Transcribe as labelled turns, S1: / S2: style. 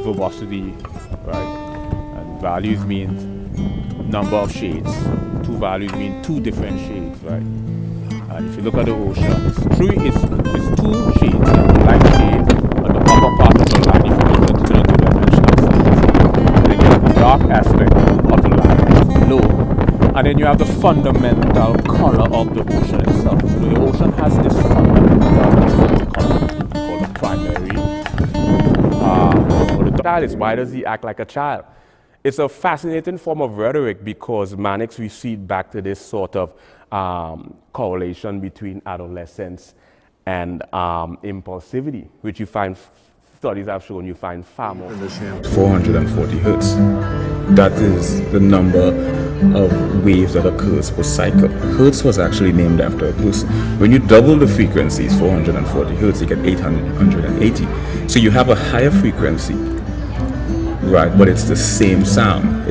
S1: verbosity, right? And values means number of shades. Two values mean two different shades, right? And if you look at the ocean, it's two shades, light shade on the upper part of the line if you look into the two-dimensional surface. And then you have the dark aspect of the line, which is below. And then you have the fundamental color of the ocean itself. So the ocean has this fundamental color called the primary. The child is, why does he act like a child? It's a fascinating form of rhetoric because Mannix recede back to this sort of correlation between adolescence and impulsivity, which you find, studies have shown you find far more.
S2: 440 hertz. That is the number of waves that occurs per cycle. Hertz was actually named after a person. When you double the frequencies, 440 hertz, you get 880. So you have a higher frequency, right? But it's the same sound.